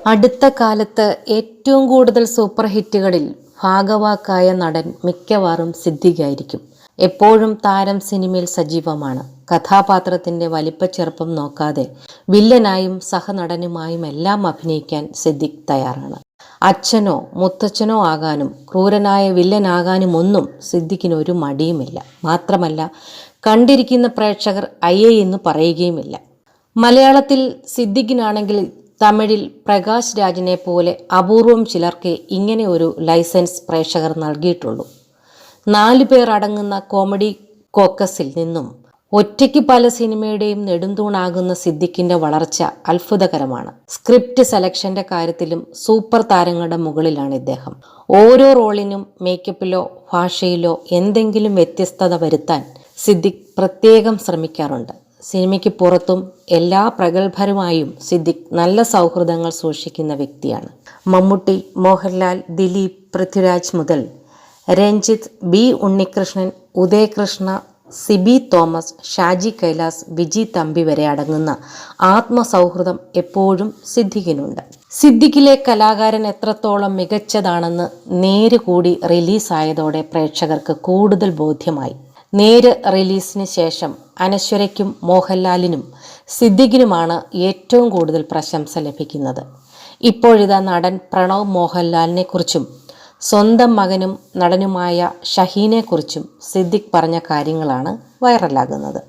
അടുത്ത കാലത്ത് ഏറ്റവും കൂടുതൽ സൂപ്പർ ഹിറ്റുകളിൽ ഭാഗവാക്കായ നടൻ മിക്കവാറും സിദ്ദിഖായിരിക്കും. എപ്പോഴും താരം സിനിമയിൽ സജീവമാണ്. കഥാപാത്രത്തിന്റെ വലിപ്പച്ചെറുപ്പം നോക്കാതെ വില്ലനായും സഹനടനുമായും എല്ലാം അഭിനയിക്കാൻ സിദ്ദിഖ് തയ്യാറാണ്. അച്ഛനോ മുത്തച്ഛനോ ആകാനും ക്രൂരനായ വില്ലനാകാനുമൊന്നും സിദ്ദിഖിന് ഒരു മടിയുമില്ല. മാത്രമല്ല, കണ്ടിരിക്കുന്ന പ്രേക്ഷകർ അയ്യേ എന്ന് പറയുകയുമില്ല. മലയാളത്തിൽ സിദ്ദിഖിനാണെങ്കിൽ തമിഴിൽ പ്രകാശ് രാജിനെ പോലെ അപൂർവം ചിലർക്ക് ഇങ്ങനെ ഒരു ലൈസൻസ് പ്രേക്ഷകർ നൽകിയിട്ടുള്ളൂ. 4 പേർ അടങ്ങുന്ന കോമഡി കോക്കസിൽ നിന്നും ഒറ്റയ്ക്ക് പല സിനിമയുടെയും നെടുംതൂണാകുന്ന സിദ്ദിഖിന്റെ വളർച്ച അത്ഭുതകരമാണ്. സ്ക്രിപ്റ്റ് സെലക്ഷന്റെ കാര്യത്തിലും സൂപ്പർ താരങ്ങളുടെ മുകളിലാണ് ഇദ്ദേഹം. ഓരോ റോളിനും മേക്കപ്പിലോ ഭാഷയിലോ എന്തെങ്കിലും വ്യത്യസ്തത വരുത്താൻ സിദ്ദിഖ് പ്രത്യേകം ശ്രമിക്കാറുണ്ട്. സിനിമയ്ക്ക് പുറത്തും എല്ലാ പ്രഗത്ഭരുമായും സിദ്ദിഖ് നല്ല സൗഹൃദങ്ങൾ സൂക്ഷിക്കുന്ന വ്യക്തിയാണ്. മമ്മൂട്ടി, മോഹൻലാൽ, ദിലീപ്, പൃഥ്വിരാജ് മുതൽ രഞ്ജിത്ത്, ബി ഉണ്ണികൃഷ്ണൻ, ഉദയകൃഷ്ണ, സിബി തോമസ്, ഷാജി കൈലാസ്, വിജി തമ്പി വരെ അടങ്ങുന്ന ആത്മസൗഹൃദം എപ്പോഴും സിദ്ദിഖിനുണ്ട്. സിദ്ദിഖിലെ കലാകാരൻ എത്രത്തോളം മികച്ചതാണെന്ന് നേരുകൂടി റിലീസായതോടെ പ്രേക്ഷകർക്ക് കൂടുതൽ ബോധ്യമായി. നേര് റിലീസിന് ശേഷം അനശ്വരയ്ക്കും മോഹൻലാലിനും സിദ്ദിഖിനുമാണ് ഏറ്റവും കൂടുതൽ പ്രശംസ ലഭിക്കുന്നത്. ഇപ്പോഴിതാ നടൻ പ്രണവ് മോഹൻലാലിനെ കുറിച്ചും സ്വന്തം മകനും നടനുമായ ഷഹീനെക്കുറിച്ചും സിദ്ദിഖ് പറഞ്ഞ കാര്യങ്ങളാണ് വൈറലാകുന്നത്.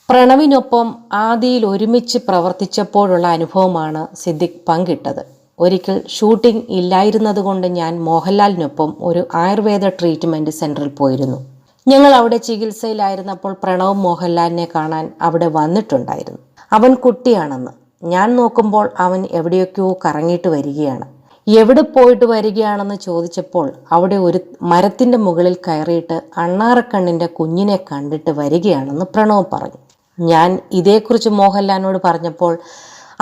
പ്രണവിനൊപ്പം ആദിയിൽ ഒരുമിച്ച് പ്രവർത്തിച്ചപ്പോഴുള്ള അനുഭവമാണ് സിദ്ദിഖ് പങ്കിട്ടത്. ഒരിക്കൽ ഷൂട്ടിംഗ് ഇല്ലായിരുന്നതുകൊണ്ട് ഞാൻ മോഹൻലാലിനൊപ്പം ഒരു ആയുർവേദ ട്രീറ്റ്മെൻറ്റ് സെൻറ്ററിൽ പോയിരുന്നു. ഞങ്ങൾ അവിടെ ചികിത്സയിലായിരുന്നപ്പോൾ പ്രണവ് മോഹൻലാലിനെ കാണാൻ അവിടെ വന്നിട്ടുണ്ടായിരുന്നു. അവൻ കുട്ടിയാണെന്ന് ഞാൻ നോക്കുമ്പോൾ അവൻ എവിടെയൊക്കെയോ കറങ്ങിയിട്ട് വരികയാണ്. എവിടെ പോയിട്ട് വരികയാണെന്ന് ചോദിച്ചപ്പോൾ അവിടെ ഒരു മരത്തിൻ്റെ മുകളിൽ കയറിയിട്ട് അണ്ണാറക്കണ്ണിൻ്റെ കുഞ്ഞിനെ കണ്ടിട്ട് വരികയാണെന്ന് പ്രണവ് പറഞ്ഞു. ഞാൻ ഇതേക്കുറിച്ച് മോഹൻലാലിനോട് പറഞ്ഞപ്പോൾ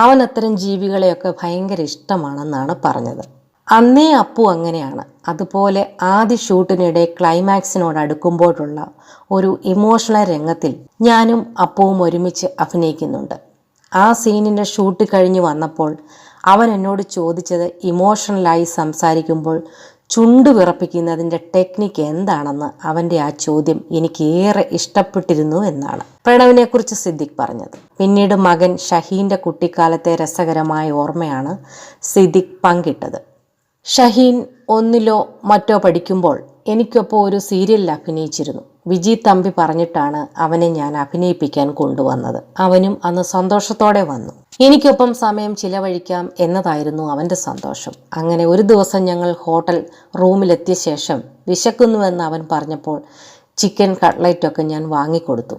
അവൻ അത്തരം ജീവികളെയൊക്കെ ഭയങ്കര ഇഷ്ടമാണെന്നാണ് പറഞ്ഞത്. അന്നേ അപ്പു അങ്ങനെയാണ്. അതുപോലെ ആദ്യ ഷൂട്ടിനിടെ ക്ലൈമാക്സിനോട് അടുക്കുമ്പോഴുള്ള ഒരു ഇമോഷണൽ രംഗത്തിൽ ഞാനും അപ്പുവും ഒരുമിച്ച് അഭിനയിക്കുന്നുണ്ട്. ആ സീനിൻ്റെ ഷൂട്ട് കഴിഞ്ഞ് വന്നപ്പോൾ അവൻ എന്നോട് ചോദിച്ചത് ഇമോഷണലായി സംസാരിക്കുമ്പോൾ ചുണ്ടു വിറപ്പിക്കുന്നതിൻ്റെ ടെക്നിക്ക് എന്താണെന്ന്. അവൻ്റെ ആ ചോദ്യം എനിക്ക് ഏറെ ഇഷ്ടപ്പെട്ടിരുന്നു എന്നാണ് പ്രണവിനെക്കുറിച്ച് സിദ്ദിഖ് പറഞ്ഞത്. പിന്നീട് മകൻ ഷഹീൻ്റെ കുട്ടിക്കാലത്തെ രസകരമായ ഓർമ്മയാണ് സിദ്ദിഖ് പങ്കിട്ടത്. ഷഹീൻ 1ലോ മറ്റോ പഠിക്കുമ്പോൾ എനിക്കൊപ്പം ഒരു സീരിയലിൽ അഭിനയിച്ചിരുന്നു. വിജി തമ്പി പറഞ്ഞിട്ടാണ് അവനെ ഞാൻ അഭിനയിപ്പിക്കാൻ കൊണ്ടുവന്നത്. അവനും അന്ന് സന്തോഷത്തോടെ വന്നു. എനിക്കൊപ്പം സമയം ചിലവഴിക്കാം എന്നതായിരുന്നു അവൻ്റെ സന്തോഷം. അങ്ങനെ ഒരു ദിവസം ഞങ്ങൾ ഹോട്ടൽ റൂമിലെത്തിയ ശേഷം വിശക്കുന്നുവെന്ന് അവൻ പറഞ്ഞപ്പോൾ ചിക്കൻ കട്ട്ലറ്റൊക്കെ ഞാൻ വാങ്ങിക്കൊടുത്തു.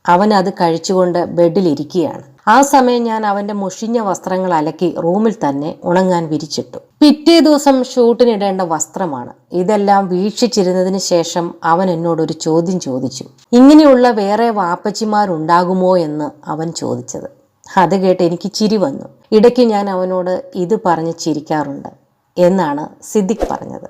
അവൻ അത് കഴിച്ചുകൊണ്ട് ബെഡിലിരിക്കുകയാണ്. ആ സമയം ഞാൻ അവൻ്റെ മുഷിഞ്ഞ വസ്ത്രങ്ങൾ അലക്കി റൂമിൽ തന്നെ ഉണങ്ങാൻ വിരിച്ചിട്ടു. പിറ്റേ ദിവസം ഷൂട്ടിനിടേണ്ട വസ്ത്രമാണ്. ഇതെല്ലാം വീക്ഷിച്ചിരുന്നതിന് ശേഷം അവൻ എന്നോടൊരു ചോദ്യം ചോദിച്ചു. ഇങ്ങനെയുള്ള വേറെ വാപ്പച്ചിമാരുണ്ടാകുമോ എന്ന് അവൻ ചോദിച്ചത്. അത് കേട്ട് എനിക്ക് ചിരി വന്നു. ഇടയ്ക്ക് ഞാൻ അവനോട് ഇത് പറഞ്ഞ് ചിരിക്കാറുണ്ട് എന്നാണ് സിദ്ദിഖ് പറഞ്ഞത്.